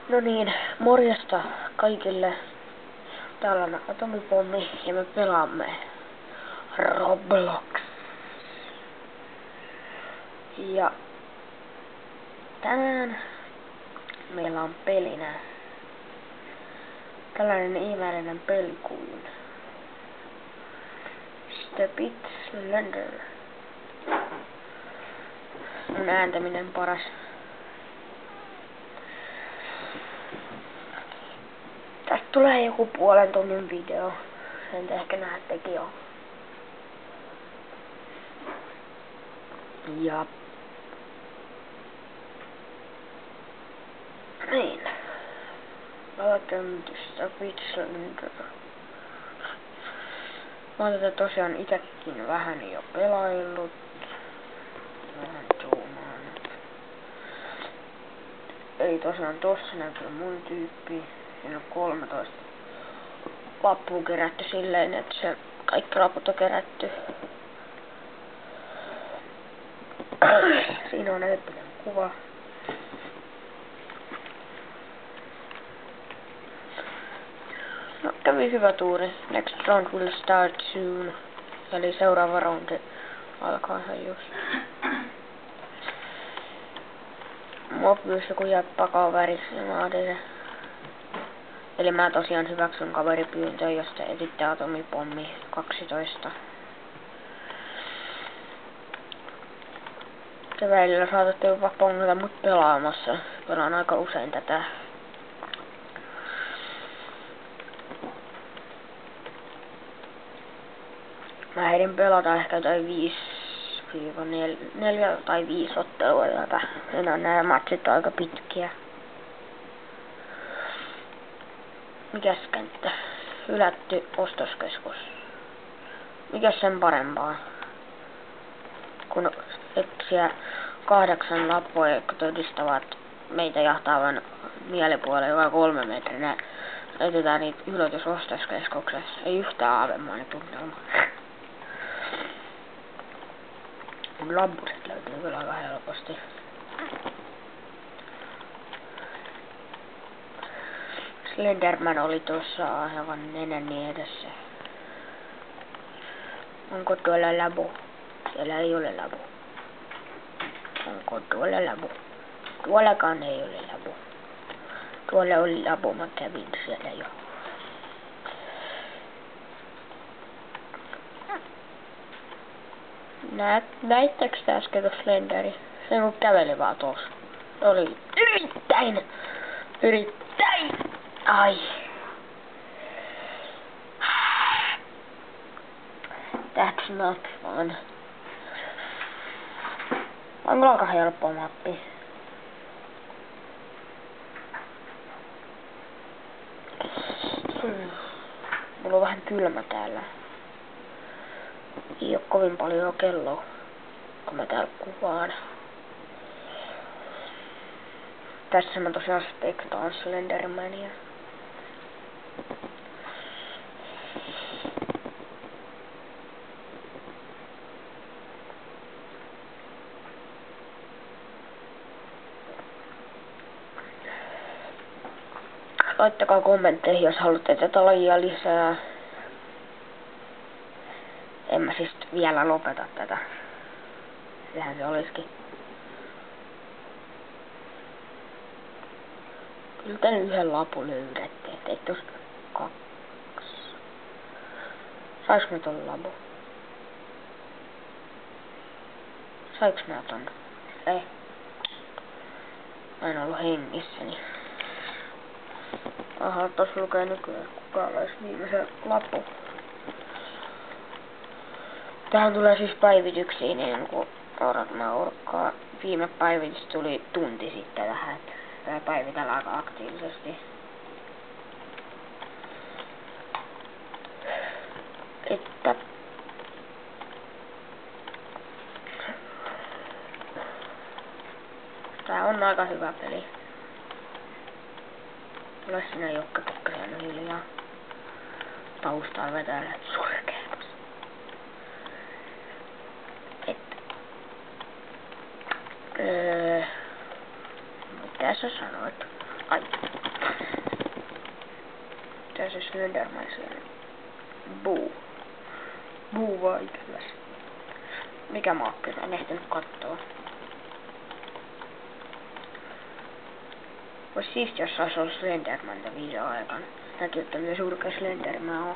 No niin, morjesta kaikille. Täällä on Atomipommi ja me pelaamme Roblox. Ja tänään meillä on pelinä tällainen ihmeellinen peli kuin Stepit Slender. Mun ääntäminen paras. Tästä tulee joku puolen tunnin video. Sen te ehkä näettekin jo. Ja niin. Welcome to Stepit Slender. Mä oon tätä tosiaan itekin vähän jo pelaillut. Vähän zoomaan. Eli tosiaan tossa näkyy mun tyyppi. Siinä on 13 lappua kerätty silleen, että se kaikki laput on kerätty. Siinä on eeppinen kuva. No, kävi hyvä tuuri. Next round will start soon. Eli seuraava roundi alkaa ihan just. Mua pyysi joku jäppäkaveri ja mä otin se. Eli mä tosiaan hyväksyn kaveripyyntöä, jos se esittää Atomipommi 12. Te välillä saatatte jopa pongata mut pelaamassa. Pelaan aika usein tätä. Mä ehdin pelata ehkä jotain 4 tai 5 ottelua tätä. Nämä matsit on aika pitkiä. Mikäs kenttä? Hylätty ostoskeskus. Mikäs sen parempaa? Kun etsiä 8 lappua, jotka todistavat meitä jahtaavan mielipuolen joka 3 metrinä. Etsitään niitä ylötys ostoskeskuksessa. Ei yhtään aavemainen tunnelma. Mun lampuset löytyy kyllä aika helposti. Slenderman oli tuossa aivan nenäni edessä. Onko tuolla labu? Siellä ei ole labu. Onko tuolla labu? Tuollakaan ei ole labu. Tuolla oli labu, mä kävin siellä jo. Näittekö te äsken tuossa Slenderi? Se kun käveli vaan tuossa. Se oli yrittäin! Ai. That's not fun. On kyllä aika helppo mappi. Mulla on vähän kylmä täällä. Ei oo kovin paljon kelloa, kun mä täällä kuvaan. Tässä mä tosiaan spektaan Slendermania. Laittakaa kommentteihin, jos haluatte tätä lajia lisää. En mä siis vielä lopeta tätä. Sehän se olisikin. Kyllä tän yhden lapun löydätte, ettei tosta 2. Saiks mä ton lapu? Saiks mä ton? Ei. Mä en ollu hengissäni. Aha, tossa lukee nykyään, kuka olisi viimeisen lappu. Tähän tulee siis päivityksiä niin kuin mä orkkaa. Viime päivitys tuli tunti sitten tähän, että päivitellään aika aktiivisesti. Että tää on aika hyvä peli. Ole sinä Jokka Kekkosen hiljaa. Taustalla vetää surkeeksi. Mitä sä sanoit? Ai. Mitä se Slenderman siellä? Buu. Buu vaikellas. Mikä maappi? En ehtinyt kattoo. Ois siistiä, jos sais ollut Slenderman videon aikana. Näkyy, että miten surkea Slenderman on.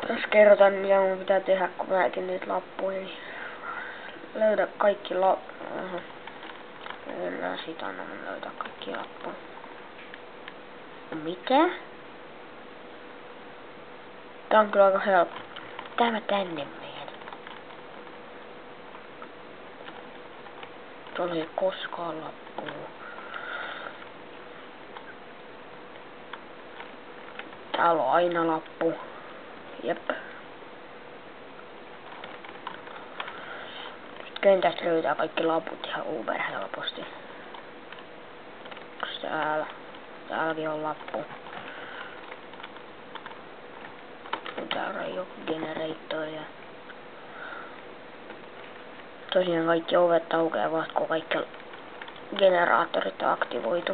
Jos kerrotaan, mitä mun pitää tehdä, kun mä etin niitä lappuja, niin löydä kaikki Kyllä siitä anna mun löytää kaikki lappuja. Mitä? Tää on kyllä aika helppo. Tää mä tänne menen. Tuolla ei koskaan lappua. Täällä on aina lappu. Jep. Kentästä löytää kaikki laput ihan uber helposti. Täälläkin on lappu. Täällä on joku generaattori. Tosiaan kaikki ovet aukeavat, kun kaikki generaattorit on aktivoitu.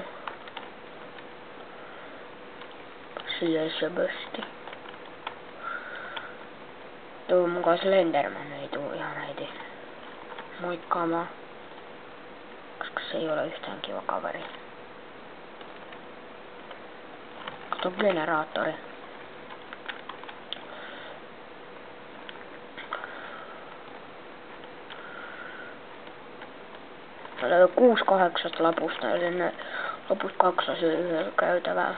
Sielsäbösti. Tuo mukaan Slenderman ei tuu ihan heti moikkaamaan. Koska se ei ole yhtään kiva kaveri. Kato generaattori. Meillä on 6-8 lapusta, eli ne loput 2 on yhdellä käytävällä.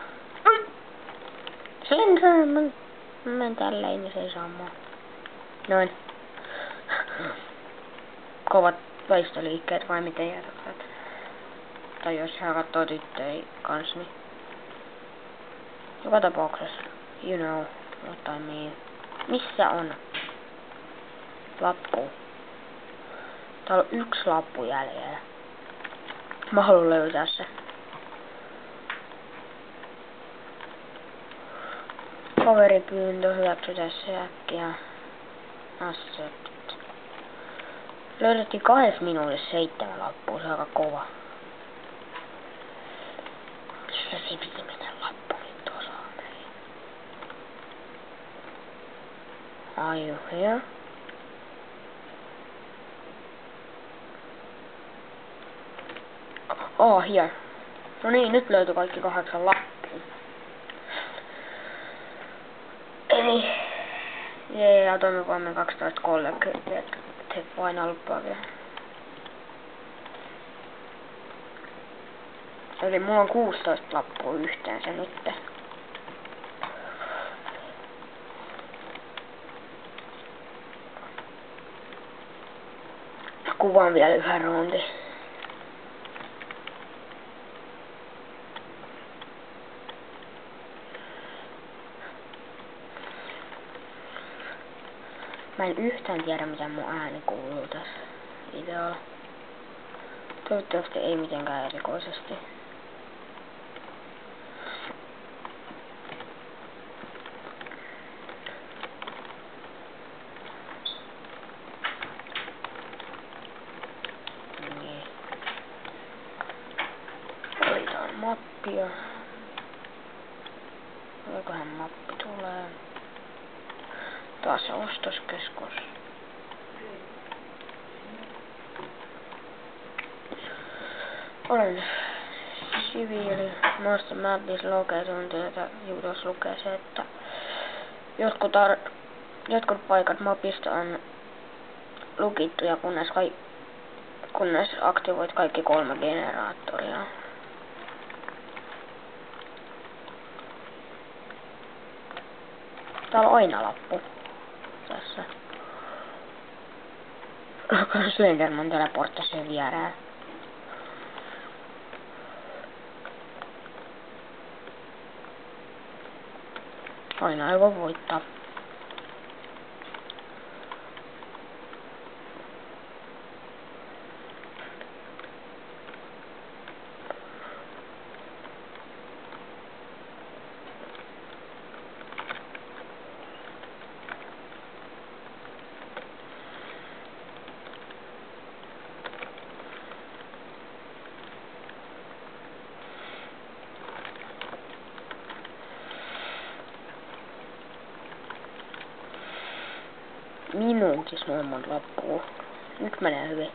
Slenderman. Menen tälleen, niin se ei saa mua. Noin. Kovat väistöliikkeet vai miten jätäkät. Tai jos hän katsoo tyttöjä kans, niin joka tapauksessa, you know what I mean. Missä on lappu? Täällä on 1 lappu jäljellä. Mä haluan löytää se. Kaveripyyntö, hyväksytään se äkkiä. Accept. Löydettiin 2 minuutissa 7 lappua, se on aika kova. Se viimeinen lappu nyt tuossa on. Are you here? Oh, here. No niin, nyt löytyi kaikki 8 lappua. Eli atomivoimen 12.3 final bugger. Eli mulla on 16 lappua yhteensä nyt. Kuvaan vielä yhden rundi. Mä en yhtään tiedä, mitä mun ääni kuuluu tässä videolla. Toivottavasti ei mitenkään erikoisesti. Niin. Valitaan mappia. Voikohan mappi tulee? Taas ostoskeskus. Olen siviili. Master map is located. Juudos lukee se, että jotkut paikat mapista on lukittuja, kunnes aktivoit kaikki 3 generaattoria. Täällä on aina lappu. Tässä. Slenderman teleporttasi sen vierään. Aina ei voi voittaa. Minunkin snowman loppuu. Nyt menee hyvin.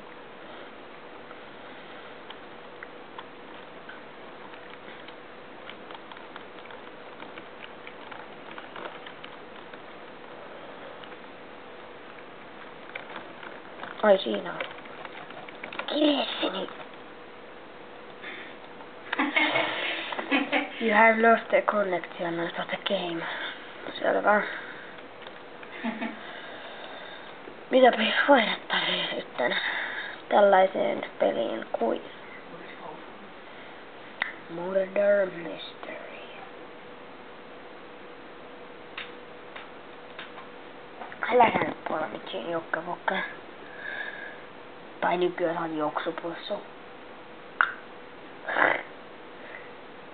Ai siinä on. Kireessini. You have lost the connection of the game. Selvä. Mitä vaihdettaisiin sitten tällaiseen peliin kuin Murder Mystery? Älä sä nyt puolella mitään jokkavokka. Tai nykyään on juoksupussu.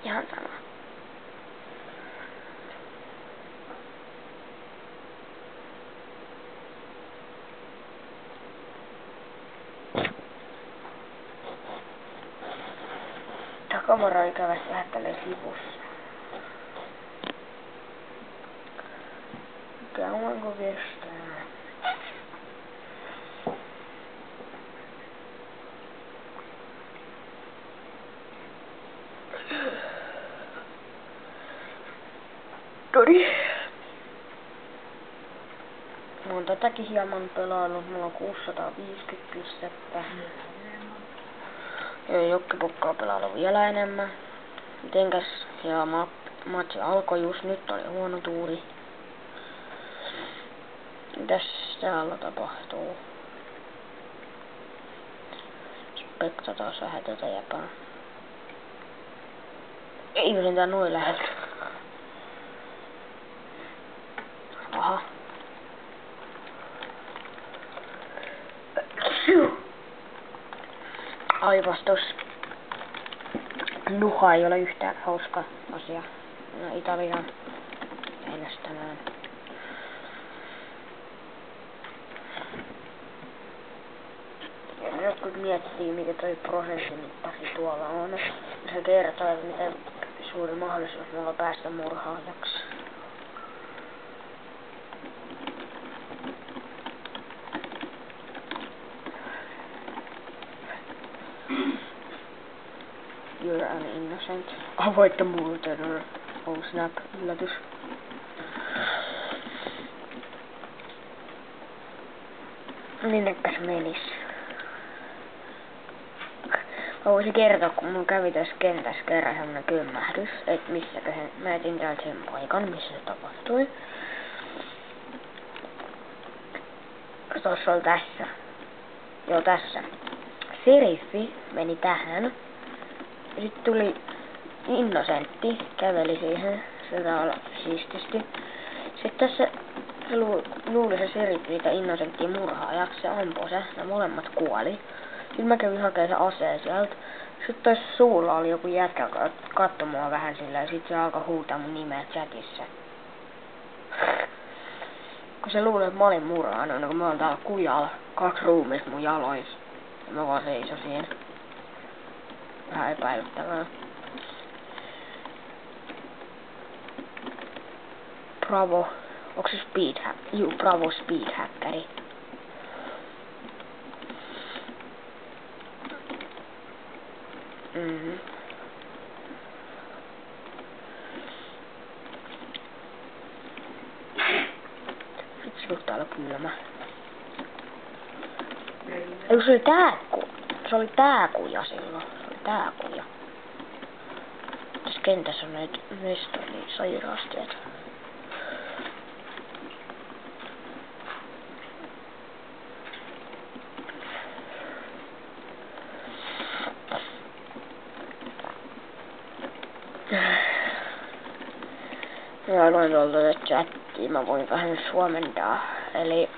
Ihan sama. Takamara ikävästi lähettelee sivussa. Kauanko kestää? Noniin. Mä oon tätäkin hieman pelaillut. Mulla on 650 pistettä. Ja Jokkipukka on pelannut vielä enemmän. Mitenkäs? Ja matsi alkoi just nyt, oli huono tuuri. Mitäs täällä tapahtuu? Spekta taas vähän tätä jäpää. Ei tää noin lähes. Aha. Aivastus. Nuha ei ole yhtään hauska asia. No, Italian äänestämään. Ja jotkut miettii, mikä toi prosenttimittari tuolla on. Se kertoo, että miten suuri mahdollisuus mulla päästä murhaajaksi. You're an innocent. Avoid the murderer. Oh snap, yllätys. Minnekäs menis? Mä voisin kertoa, kun mun kävi tässä kentässä kerran semmonen kömmähdys, et missäköhän. Mä etin täältä sen paikan, missä se tapahtui. Tossa oli tässä. Joo, tässä. Seriffi meni tähän. Sitten tuli innosentti, käveli siihen, sitä olla siististi. Sitten tässä se luuli se seriffi niitä innocenttia murhaajaksi, se ampui se, ne molemmat kuoli. Sitten mä kävin hakemaan se aseen sieltä. Sitten tossa suulla oli joku jätkä, katsoi mua vähän sillä ja sit se alkoi huutaa mun nimeä chatissa. Kun se luuli, että mä olin murhaana, no kun mä oon täällä kujalla, 2 ruumista mun jaloissa. Ja mä vaan seiso siinä. Vähän epäilyttävää. Bravo. Onko se speed hack? Juu, Bravo speed hackeri. Vitsi, kun täällä kylmä. Ei, se oli se oli tää kuja silloin. Se oli tää kuja. Tässä kentässä on näitä mestoja sairaasti, et. Mä luen tuolta chattia, mä voin vähän suomentaa. Eli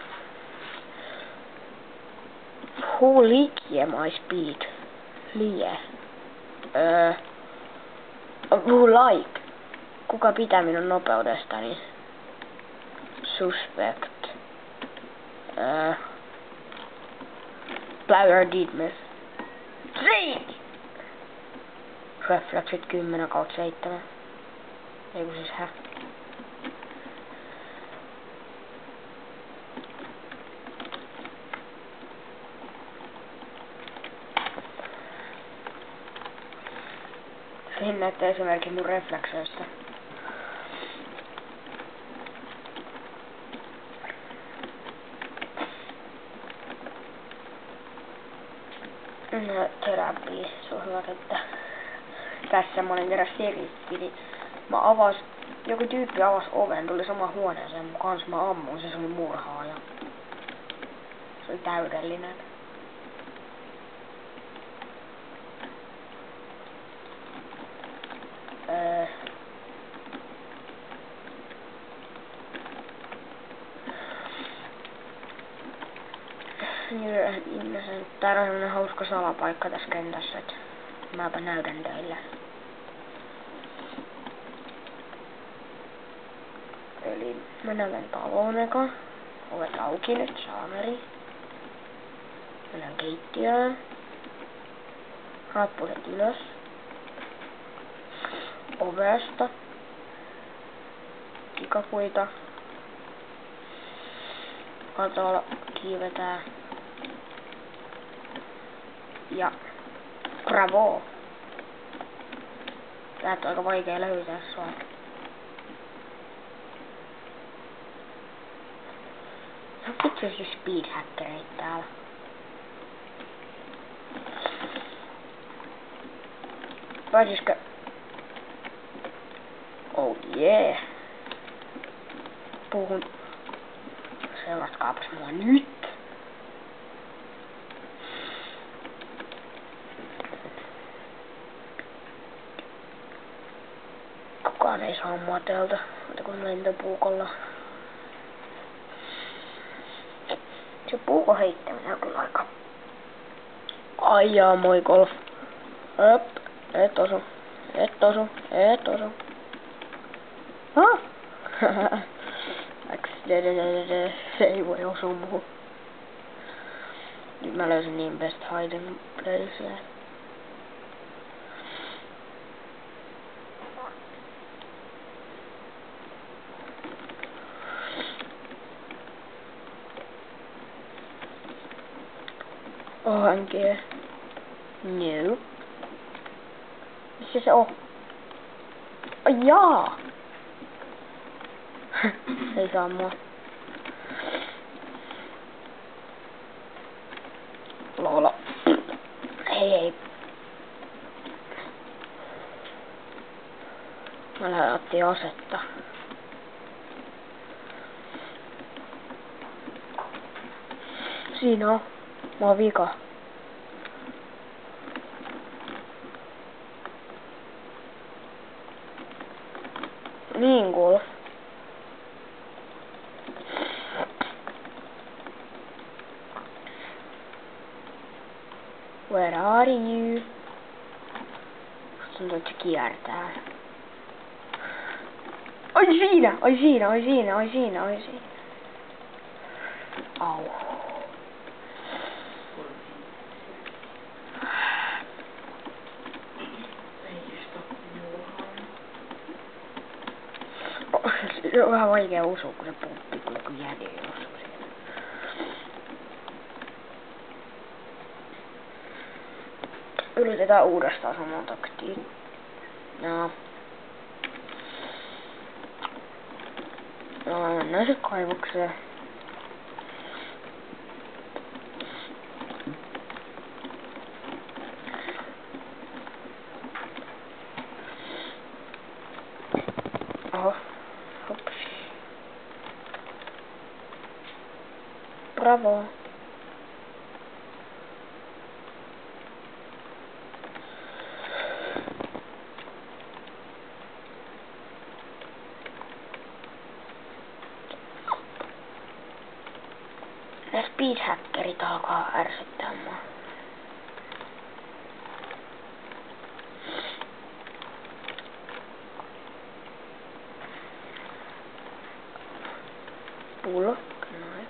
who likie my speed? Lie. Who like? Kuka pitää minun nopeudestani? Suspect. Player Deadmouth. Reflexit 10/7. Eiku siis Siinä näette esimerkiksi mun reflekseistä. No, terapia. Se on hyvä, että tässä semmonen teräs seriitti. Joku tyyppi avasi oven, tuli sama huoneeseen mun kanssa, mä ammuin, se oli murhaaja. Se oli täydellinen. Täällä on semmonen hauska salapaikka tässä kentässä, et mäpä näytän teille. Eli mennään taloon eka. Ovet auki nyt, saameri. Mennään keittiöön. Rappuset ylös. Ovesta. Kikapuita. Katolla kiivetään. Ja bravo! Tää on aika vaikea löytää sua. No vitsi se speedhackereit täällä. Pääsiskö? Oh yeah! Puhun. Seuratkaapas mua nyt! Kukaan ei saa mua täältä, mutta kun lentopuukolla. Se puuko heittäminen on kyllä aika... Ai jaa, moi golf. Höp, et osu. Hah? Se ei voi osua muuhun. Nyt mä löysin niin best hiding place. OMG. No. Missä se on? Ai jaa! Ei saa mua. Loola. Hei. Mä lähden otti asetta. Siinä on. Mä oon vika. Niin kuule. Where are you? Tuntuu, että se kiertää. Oi siinä! Au. Se on vähän vaikea usua, kun se puhuttiin, kun joku jäädö osuu siihen. Yritetään uudestaan samaa taktiikkaa. No. Mennään se kaivokseen. Oho. Hops. Bravo. Ja speedhackerit alkaa ärsyttää mua. Pullo. Noin.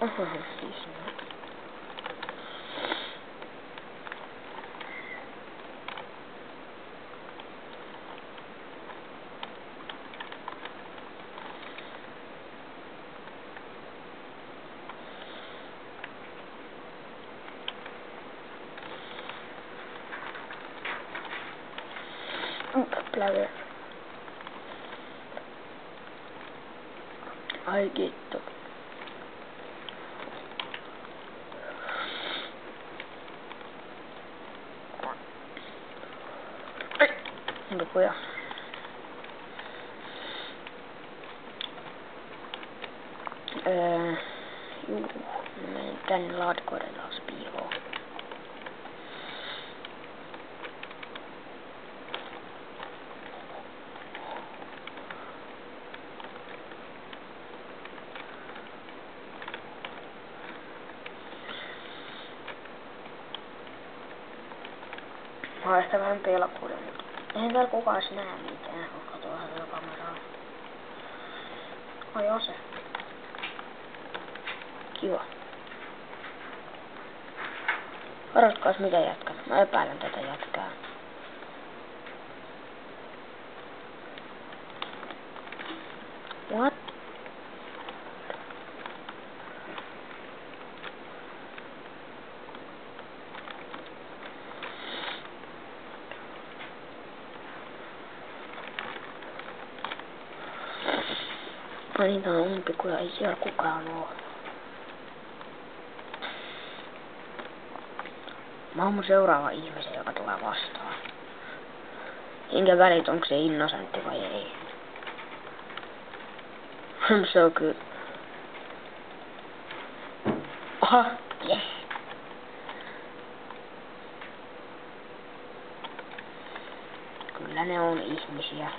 Oho, siis noin. Pläve. Ai kitto. Lukuja. Juu, menen tänne laatikoiden taas piiloon. Mä oon ehkä vähän pelkuinen, mutta eihän täällä kukaan edes näe mitään, koska tuolla on kameraa. Ai ase. Kiva. Arvatkaas mitä jätkää. Mä epäilen tätä jätkää. What? Ai niin, tää on umpikuja, ei siellä kukaan oo. Mä oon mun seuraava ihmisen, joka tulee vastaan. Enkä välit, onko se innosentti vai ei. I'm so good. Aha, yes. Kyllä ne on ihmisiä.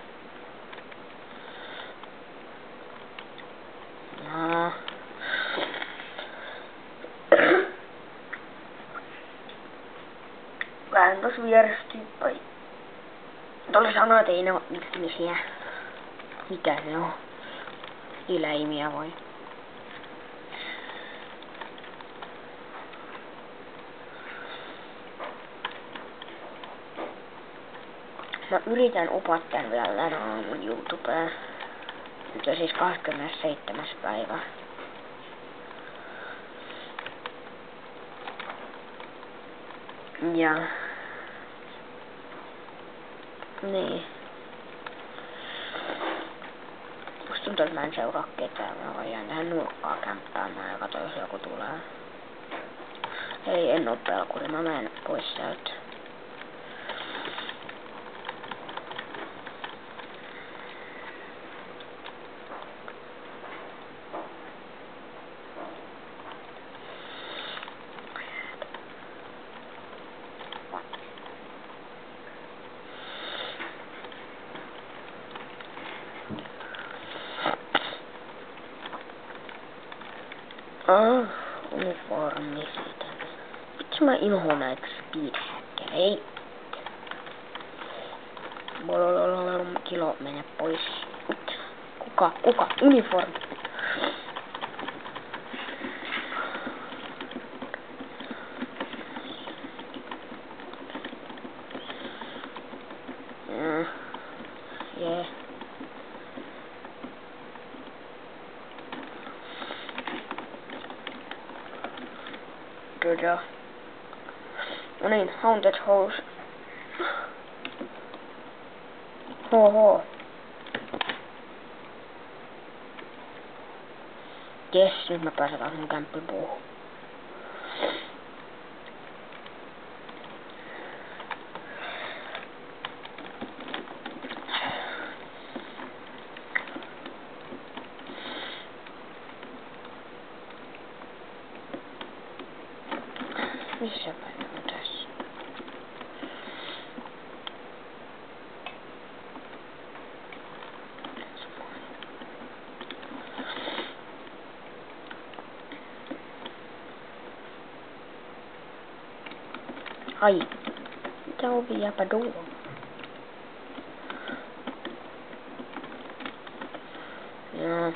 No. Vähän tos vieressä tyyppai. Tuli sanoa, että ei ne oo ihmisiä. Mikä ne on? Eläimiä vai? Mä yritän upottaa vielä tänä aamun YouTubeen. Nyt on siis 27. päivä. Ja... Niin. Musta tuntuu, että mä en seuraa ketään. Mä voin jäädä tähän nurkkaan kämppäämään ja katso, jos joku tulee. Ei, en oo pelkuri. Mä menen pois sieltä. Uniformi siitä. Vitsi mä inhoon näitä speedhackereita. Kilo mene pois. Kuka? Uniformi. Yeah. Good job. No niin, Haunted House. Hoho. Jes, nyt mä pääsen taas mun kämppipuuhun. Missä päin on tässä? Ai, mitä ovi jäpä tuo? Joo.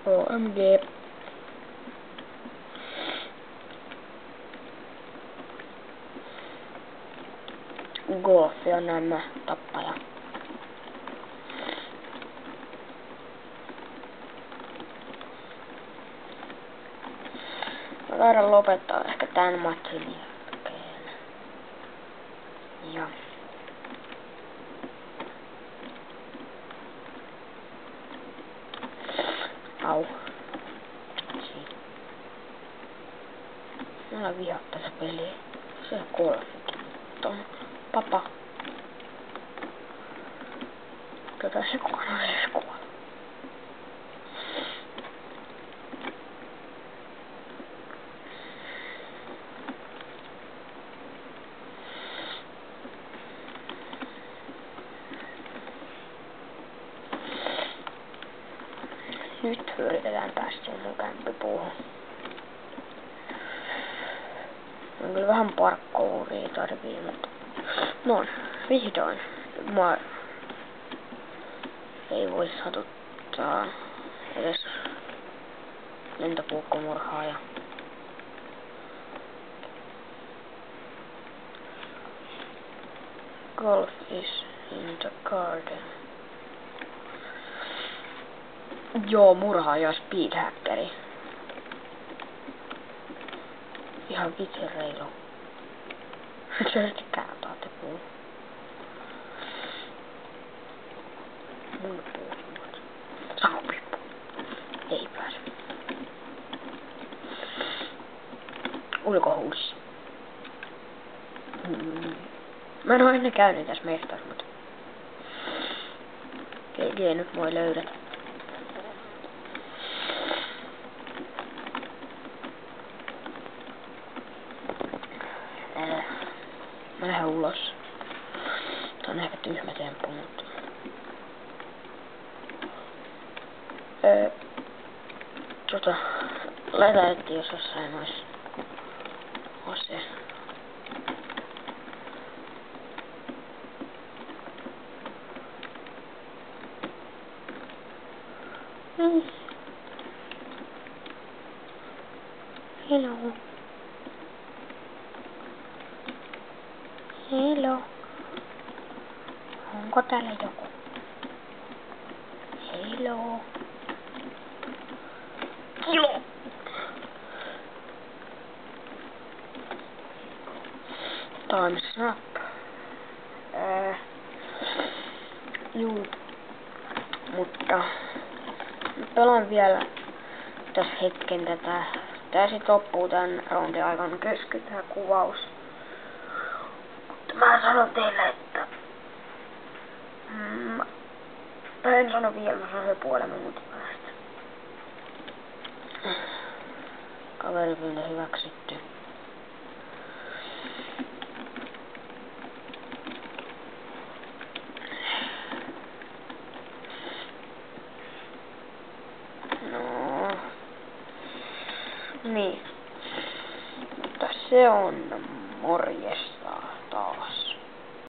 OMG. Golfi on nämä tappaja. taidan lopettaa ehkä tän matsin jälkeen. Ja au. Mä vihaan tätä peliä. Se on 3. Papa. Tätä se kukaan on edes kuolla. Nyt yritetään päästä mun kämppipuuhun. On kyllä vähän parkouria tarvii, mutta noin, vihdoin. Mua ei voi satuttaa edes lentopuukkomurhaaja. Golf is in the garden. Joo, murhaaja speedhackeri. Ihan vitsi reilu. Se on kääntää te puu. Mun puu. Saupippu. Ei pääse. Ulkohuussi. Mä en oo ennen käynyt tässä mestassa, mutta GG nyt voi löydät. Mä lähden ulos. Tää on ehkä tyhmä temppu, mutta laita etti jos jossain ois se. Hello. Hello. Onko täällä joku? Hello. Kilo. Time's up. Juu. Mutta pelaan vielä tässä hetken tätä. Tää sit loppuu tän roundin aikana kesken tää kuvaus. Mutta mä sanon teille, että tai en sano vielä, mä sanon se puolen minuutin päästä. Kaveripyyntö hyväksytty. No. Niin. Mutta se on morjesta taas.